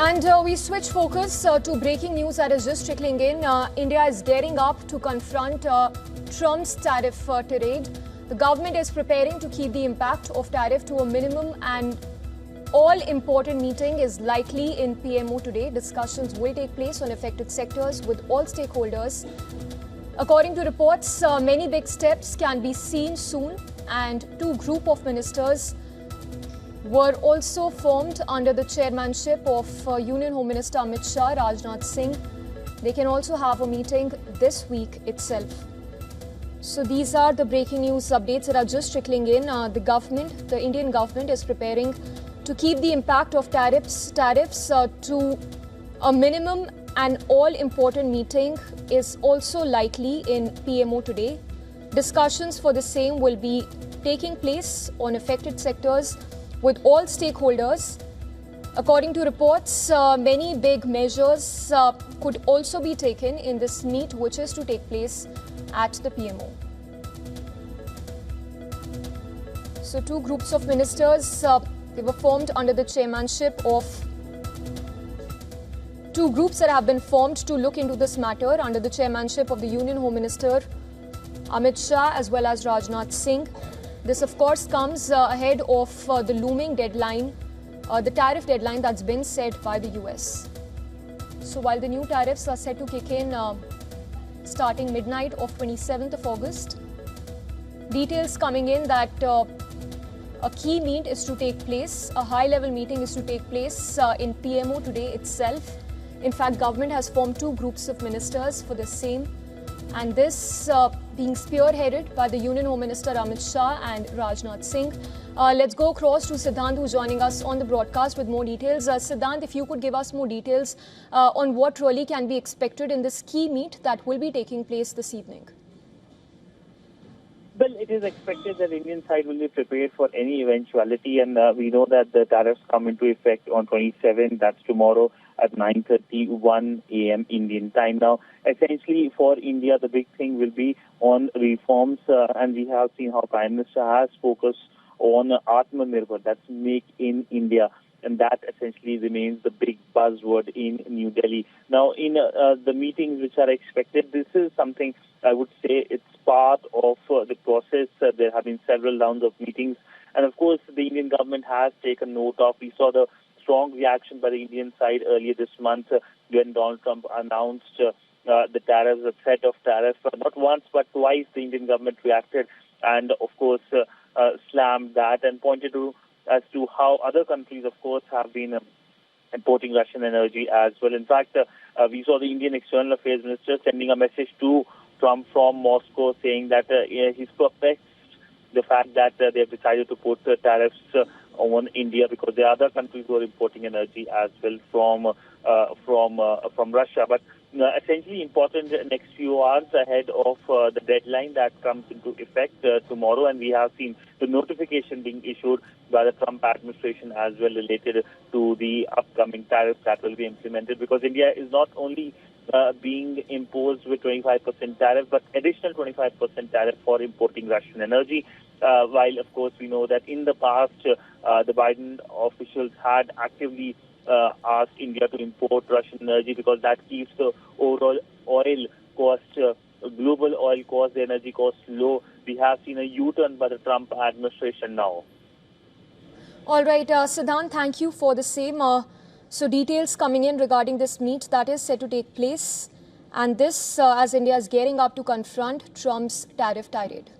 And we switch focus to breaking news that is just trickling in. India is gearing up to confront Trump's tariff tirade. The government is preparing to keep the impact of tariff to a minimum, and all-important meeting is likely in PMO today. Discussions will take place on affected sectors with all stakeholders. According to reports, many big steps can be seen soon, and two groups of ministers were also formed under the chairmanship of Union Home Minister AMIT SHAH, RAJNATH SINGH. They can also have a meeting this week itself. So these are the breaking news updates that are just trickling in. The Indian government is preparing to keep the impact of tariffs to a minimum. An all-important meeting is also likely in PMO today. Discussions for the same will be taking place on affected sectors with all stakeholders. According to reports, many big measures could also be taken in this meet, which is to take place at the PMO. So two groups of ministers, they were formed under the chairmanship of two groups that have been formed to look into this matter under the chairmanship of the Union Home Minister AMIT SHAH as well as RAJNATH SINGH. This, of course, comes ahead of the looming deadline, the tariff deadline that's been set by the US. So while the new tariffs are set to kick in starting midnight of 27th of August, details coming in that a key meet is to take place, a high-level meeting is to take place in PMO today itself. In fact, government has formed two groups of ministers for the same, and this being spearheaded by the Union Home Minister AMIT SHAH and RAJNATH SINGH. Let's go across to Siddhant, who's joining us on the broadcast with more details. Siddhant, if you could give us more details on what really can be expected in this key meet that will be taking place this evening. Well, it is expected that the Indian side will be prepared for any eventuality, and we know that the tariffs come into effect on 27th, that's tomorrow, at 9:31 a.m. Indian time. Now, essentially for India, the big thing will be on reforms, and we have seen how Prime Minister has focused on Atmanirbhar, that's Make in India, and that essentially remains the big buzzword in New Delhi. Now, in the meetings which are expected, this is something I would say it's part of the process. There have been several rounds of meetings, and of course, the Indian government has taken note of. We saw the strong reaction by the Indian side earlier this month when Donald Trump announced the tariffs, the threat of tariffs. Not once but twice the Indian government reacted and, of course, slammed that and pointed to as to how other countries, of course, have been importing Russian energy as well. In fact, we saw the Indian External Affairs Minister sending a message to Trump from Moscow saying that he's perplexed the fact that they have decided to put tariffs on India because there are other countries who are importing energy as well from Russia. But essentially important next few hours ahead of the deadline that comes into effect tomorrow, and we have seen the notification being issued by the Trump administration as well related to the upcoming tariffs that will be implemented, because India is not only being imposed with 25% tariff, but additional 25% tariff for importing Russian energy. While, of course, we know that in the past, the Biden officials had actively asked India to import Russian energy because that keeps the overall oil cost, global oil cost, the energy cost low. We have seen a U-turn by the Trump administration now. All right, Siddhant, thank you for the same. So details coming in regarding this meet that is set to take place, and this as India is gearing up to confront Trump's tariff tirade.